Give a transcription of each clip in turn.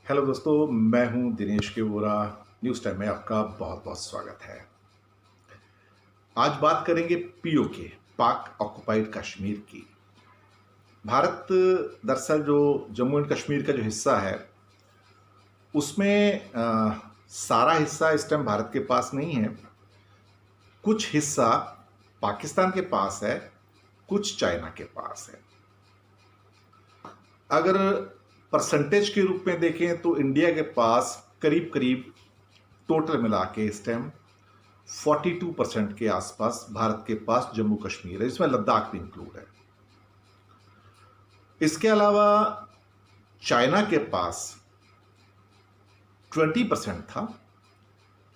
Hello दोस्तों, मैं हूं दिनेश के वोरा। न्यूज़ टाइम में आपका बहुत बहुत स्वागत है। आज बात करेंगे पीओके, पाक ऑक्युपाइड कश्मीर की। भारत दरअसल जो जम्मू एंड कश्मीर का जो हिस्सा है उसमें सारा हिस्सा इस टाइम भारत के पास नहीं है। कुछ हिस्सा पाकिस्तान के पास है, कुछ चाइना के पास है। अगर परसेंटेज के रूप में देखें तो इंडिया के पास करीब करीब टोटल मिला के इस टाइम 42% के आसपास भारत के पास जम्मू कश्मीर है, इसमें लद्दाख भी इंक्लूड है। इसके अलावा चाइना के पास 20% था,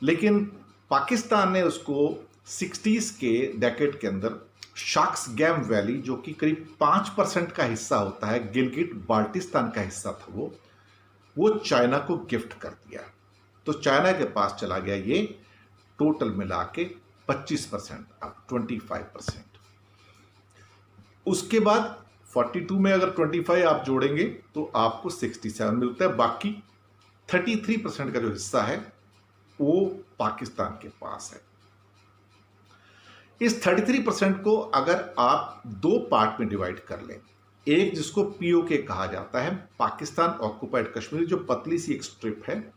लेकिन पाकिस्तान ने उसको 60s के डेकेड के अंदर शाक्स गैम वैली, जो कि करीब 5% का हिस्सा होता है, गिलगिट बाल्टिस्तान का हिस्सा था, वो चाइना को गिफ्ट कर दिया। तो चाइना के पास चला गया ये टोटल मिला के 25%, अब 25%। उसके बाद 42 में अगर 25 आप जोड़ेंगे तो आपको 67 मिलता है। बाकी 33% का जो हिस्सा है वो पाकिस्तान के पास है। इस 33% को अगर आप दो पार्ट में डिवाइड कर लें, एक जिसको पीओके कहा जाता है, पाकिस्तान ऑक्युपाइड कश्मीर, जो पतली सी एक स्ट्रिप है,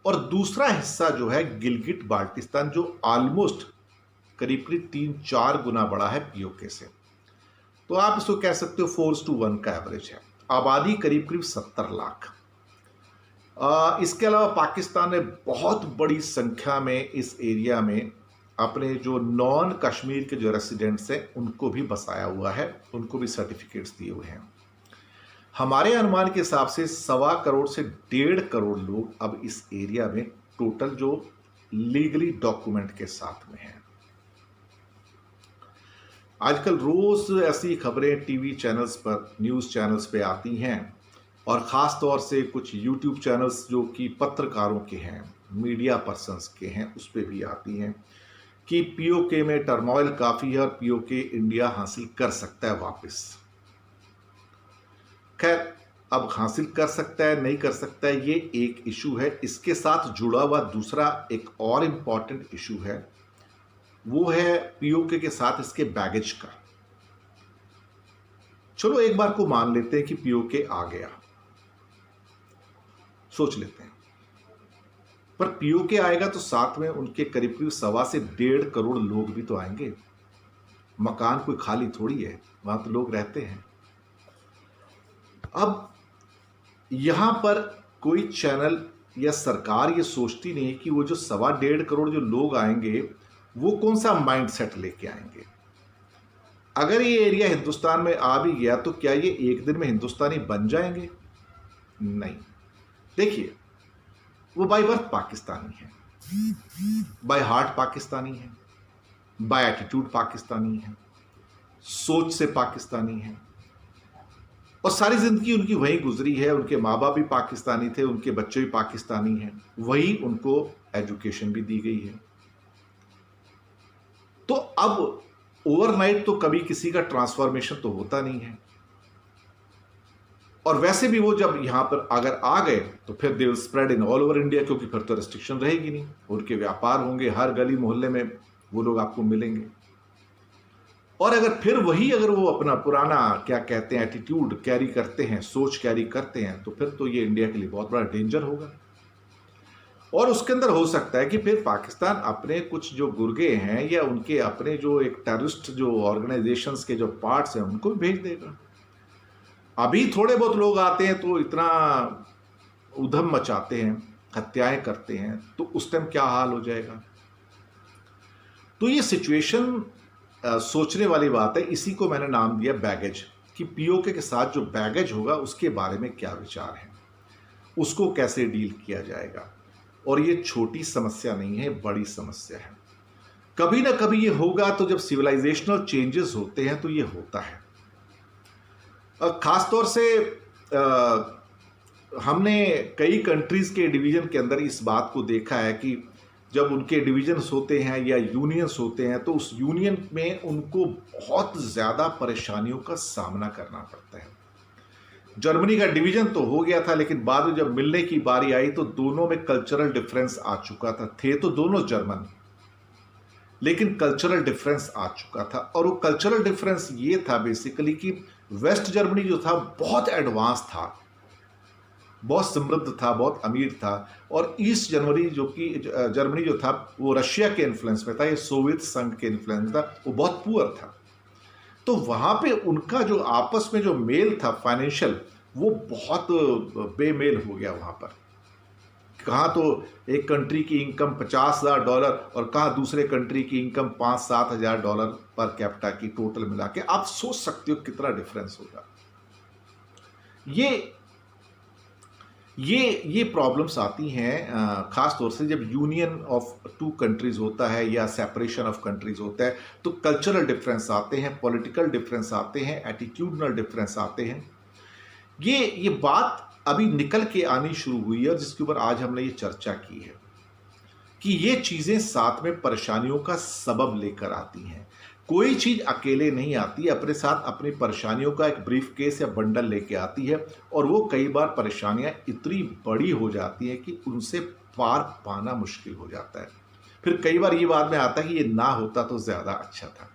और दूसरा हिस्सा जो है गिलगिट बाल्टिस्तान, जो ऑलमोस्ट करीब करीब 3-4 गुना बड़ा है पीओके से। तो आप इसको कह सकते हो 4:1 का एवरेज है। आबादी करीब करीब 70 लाख। इसके अलावा पाकिस्तान ने बहुत बड़ी संख्या में इस एरिया में अपने जो नॉन कश्मीर के जो रेसिडेंट्स हैं उनको भी बसाया हुआ है, उनको भी सर्टिफिकेट्स दिए हुए हैं। हमारे अनुमान के हिसाब से 1.25 करोड़ से 1.5 करोड़ लोग अब इस एरिया में टोटल जो लीगली डॉक्यूमेंट के साथ में हैं। आजकल रोज ऐसी खबरें टीवी चैनल्स पर, न्यूज़ चैनल्स पे आती हैं, और ख़ास तौर से कुछ यूट्यूब चैनल्स जो कि पत्रकारों के हैं, मीडिया पर्सन्स के हैं, उस पर भी आती हैं कि पीओके में टर्मोइल काफ़ी है और पीओके इंडिया हासिल कर सकता है वापस। खैर, अब हासिल कर सकता है नहीं कर सकता है ये एक इशू है। इसके साथ जुड़ा हुआ दूसरा एक और इम्पॉर्टेंट इशू है, वो है पीओके के साथ इसके बैगेज का। चलो एक बार को मान लेते हैं कि पीओके आ गया, सोच लेते हैं, पर पीओके आएगा तो साथ में उनके करीब करीब 1.25 से 1.5 करोड़ लोग भी तो आएंगे। मकान कोई खाली थोड़ी है, वहां तो लोग रहते हैं। अब यहां पर कोई चैनल या सरकार ये सोचती नहीं कि वो जो 1.25 करोड़ जो लोग आएंगे वो कौन सा माइंडसेट लेके आएंगे। अगर ये एरिया हिंदुस्तान में आ भी गया तो क्या ये एक दिन में हिंदुस्तानी बन जाएंगे? नहीं। देखिए, वो बाय बर्थ पाकिस्तानी है, बाय हार्ट पाकिस्तानी है, बाय एटीट्यूड पाकिस्तानी है, सोच से पाकिस्तानी है, और सारी जिंदगी उनकी वहीं गुजरी है। उनके माँ बाप भी पाकिस्तानी थे, उनके बच्चे भी पाकिस्तानी हैं, वही उनको एजुकेशन भी दी गई है। तो अब ओवरनाइट तो कभी किसी का ट्रांसफॉर्मेशन तो होता नहीं है, और वैसे भी वो जब यहां पर अगर आ गए तो फिर they will spread in all over India, क्योंकि फिर तो रेस्ट्रिक्शन रहेगी नहीं, उनके व्यापार होंगे, हर गली मोहल्ले में वो लोग आपको मिलेंगे। और अगर फिर वही अगर वो अपना पुराना क्या कहते हैं एटीट्यूड कैरी करते हैं, सोच कैरी करते हैं, तो फिर तो ये इंडिया के लिए बहुत बड़ा डेंजर होगा। और उसके अंदर हो सकता है कि फिर पाकिस्तान अपने कुछ जो गुर्गे हैं या उनके अपने जो एक टेररिस्ट जो ऑर्गेनाइजेशंस के जो पार्ट्स हैं उनको भी भेज देगा। अभी थोड़े बहुत लोग आते हैं तो इतना उधम मचाते हैं, हत्याएं करते हैं, तो उस टाइम क्या हाल हो जाएगा। तो ये सिचुएशन सोचने वाली बात है। इसी को मैंने नाम दिया बैगेज, कि पीओके के साथ जो बैगेज होगा उसके बारे में क्या विचार है, उसको कैसे डील किया जाएगा। और ये छोटी समस्या नहीं है, बड़ी समस्या है। कभी ना कभी ये होगा, तो जब सिविलाइजेशनल चेंजेस होते हैं तो ये होता है। खासतौर से हमने कई कंट्रीज़ के डिवीज़न के अंदर इस बात को देखा है कि जब उनके डिवीजन्स होते हैं या यूनियंस होते हैं तो उस यूनियन में उनको बहुत ज़्यादा परेशानियों का सामना करना पड़ता है। जर्मनी का डिवीजन तो हो गया था, लेकिन बाद में जब मिलने की बारी आई तो दोनों में कल्चरल डिफरेंस आ चुका था। थे तो दोनों जर्मन, लेकिन कल्चरल डिफरेंस आ चुका था। और वो कल्चरल डिफरेंस ये था बेसिकली कि वेस्ट जर्मनी जो था बहुत एडवांस था, बहुत समृद्ध था, बहुत अमीर था, और ईस्ट जर्मनी जो था वो रशिया के इन्फ्लुएंस में था, ये सोवियत संघ के इन्फ्लुएंस था, वो बहुत पुअर था। तो वहां पे उनका जो आपस में जो मेल था फाइनेंशियल, वो बहुत बेमेल हो गया वहां पर। कहाँ तो एक कंट्री की इनकम $50,000 और कहाँ दूसरे कंट्री की इनकम $5-7 हज़ार पर कैपिटा की टोटल मिला के। आप सोच सकते हो कितना डिफरेंस होगा। ये प्रॉब्लम्स आती हैं खास तौर से जब यूनियन ऑफ टू कंट्रीज होता है या सेपरेशन ऑफ कंट्रीज होता है, तो कल्चरल डिफरेंस आते हैं, पॉलिटिकल डिफरेंस आते हैं, एटीट्यूडनल डिफरेंस आते हैं। ये बात अभी निकल के आनी शुरू हुई है, जिसके ऊपर आज हमने ये चर्चा की है कि ये चीजें साथ में परेशानियों का सबब लेकर आती हैं। कोई चीज अकेले नहीं आती, अपने साथ अपनी परेशानियों का एक ब्रीफ केस या बंडल लेके आती है, और वो कई बार परेशानियां इतनी बड़ी हो जाती हैं कि उनसे पार पाना मुश्किल हो जाता है। फिर कई बार ये बाद में आता है कि ये ना होता तो ज्यादा अच्छा था।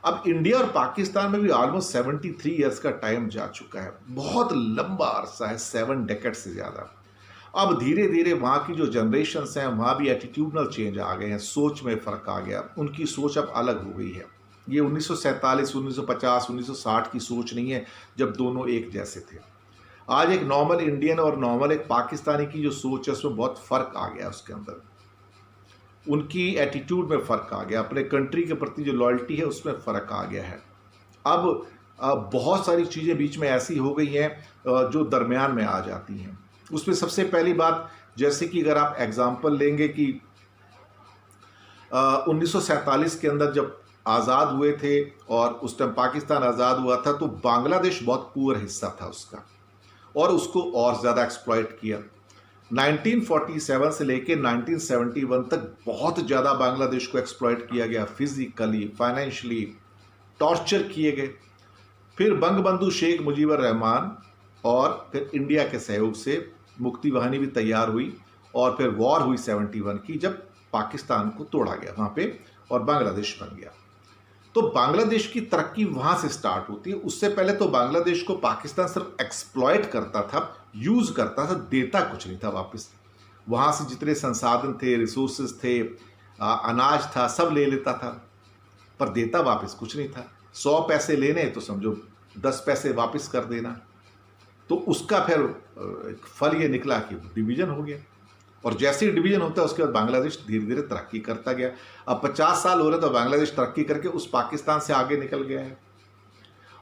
अब इंडिया और पाकिस्तान में भी ऑलमोस्ट 73 ईयर्स का टाइम जा चुका है, बहुत लंबा अरसा है, 7 डेकेड से ज्यादा। अब धीरे धीरे वहाँ की जो जनरेशन्स हैं, वहाँ भी एटीट्यूडनल चेंज आ गए हैं, सोच में फ़र्क आ गया, उनकी सोच अब अलग हो गई है। ये 1947, 1950, 1960 की सोच नहीं है जब दोनों एक जैसे थे। आज एक नॉर्मल इंडियन और नॉर्मल एक पाकिस्तानी की जो सोच है उसमें बहुत फ़र्क आ गया, उसके अंदर उनकी एटीट्यूड में फ़र्क आ गया, अपने कंट्री के प्रति जो लॉयल्टी है उसमें फ़र्क आ गया है। अब बहुत सारी चीज़ें बीच में ऐसी हो गई हैं जो दरमियान में आ जाती हैं। उसमें सबसे पहली बात, जैसे कि अगर आप एग्जाम्पल लेंगे कि 1947 के अंदर जब आज़ाद हुए थे और उस टाइम पाकिस्तान आज़ाद हुआ था, तो बांग्लादेश बहुत पुअर हिस्सा था उसका, और उसको और ज़्यादा एक्सप्लॉइट किया। 1947 से लेके 1971 तक बहुत ज़्यादा बांग्लादेश को एक्सप्लॉइट किया गया, फिजिकली, फाइनेंशियली टॉर्चर किए गए। फिर बंगबंधु शेख मुजीबुर रहमान और फिर इंडिया के सहयोग से मुक्ति वाहिनी भी तैयार हुई, और फिर वॉर हुई 71 की, जब पाकिस्तान को तोड़ा गया वहाँ पे और बांग्लादेश बन गया। तो बांग्लादेश की तरक्की वहाँ से स्टार्ट होती है। उससे पहले तो बांग्लादेश को पाकिस्तान सिर्फ एक्सप्लॉइट करता था, यूज़ करता था, देता कुछ नहीं था वापस। वहाँ से जितने संसाधन थे, रिसोर्सेज थे, अनाज था, सब ले लेता था, पर देता वापस कुछ नहीं था। 100 पैसे लेने तो समझो 10 पैसे वापस कर देना। तो उसका फिर फल ये निकला कि डिवीज़न हो गया, और जैसे ही डिवीज़न होता है उसके बाद बांग्लादेश धीरे धीरे तरक्की करता गया। अब 50 साल हो रहे तो बांग्लादेश तरक्की करके उस पाकिस्तान से आगे निकल गया है।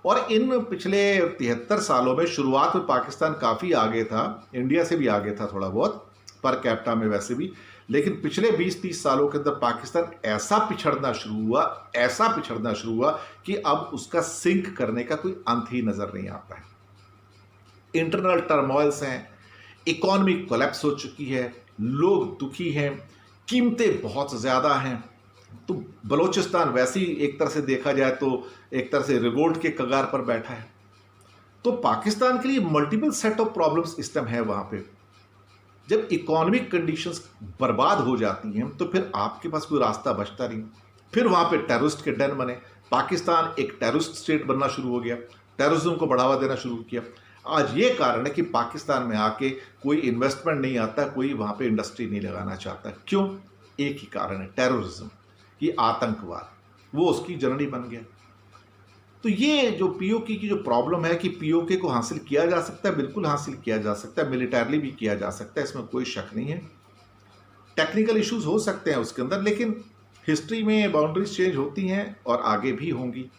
और इन पिछले 73 सालों में शुरुआत में पाकिस्तान काफ़ी आगे था, इंडिया से भी आगे था थोड़ा बहुत पर कैपिटा में वैसे भी, लेकिन पिछले 20-30 सालों के अंदर पाकिस्तान ऐसा पिछड़ना शुरू हुआ कि अब उसका सिंक करने का कोई अंत ही नज़र नहीं आता है। इंटरनल टर्मोइल्स हैं, इकोनॉमी कोलैप्स हो चुकी है, लोग दुखी हैं, कीमतें बहुत ज़्यादा हैं। तो बलूचिस्तान वैसे ही एक तरह से देखा जाए तो एक तरह से रिवोल्ट के कगार पर बैठा है। तो पाकिस्तान के लिए मल्टीपल सेट ऑफ प्रॉब्लम्स इस टाइम है वहाँ पे। जब इकोनॉमिक कंडीशंस बर्बाद हो जाती हैं तो फिर आपके पास कोई रास्ता बचता नहीं। फिर वहाँ पे टेररिस्ट के डन बने, पाकिस्तान एक टेररिस्ट स्टेट बनना शुरू हो गया, टेररिज्म को बढ़ावा देना शुरू किया। आज ये कारण है कि पाकिस्तान में आके कोई इन्वेस्टमेंट नहीं आता, कोई वहाँ पे इंडस्ट्री नहीं लगाना चाहता। क्यों? एक ही कारण है, टेररिज्म, ये आतंकवाद, वो उसकी जननी बन गया। तो ये जो पीओके की जो प्रॉब्लम है कि पीओके को हासिल किया जा सकता है, बिल्कुल हासिल किया जा सकता है, मिलिटरली भी किया जा सकता है, इसमें कोई शक नहीं है। टेक्निकल इश्यूज हो सकते हैं उसके अंदर, लेकिन हिस्ट्री में बाउंड्रीज चेंज होती हैं और आगे भी होंगी।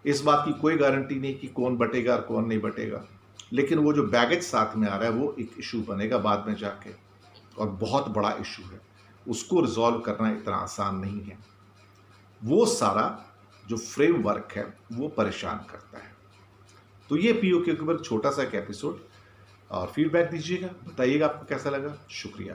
इस बात की कोई गारंटी नहीं कि कौन बटेगा और कौन नहीं बटेगा, लेकिन वो जो बैगेज साथ में आ रहा है वो एक इशू बनेगा बाद में जाके, और बहुत बड़ा इशू है। उसको रिजॉल्व करना इतना आसान नहीं है। वो सारा जो फ्रेमवर्क है वो परेशान करता है। तो ये पीओके के ऊपर छोटा सा एक एपिसोड, और फीडबैक दीजिएगा, बताइएगा आपको कैसा लगा। शुक्रिया।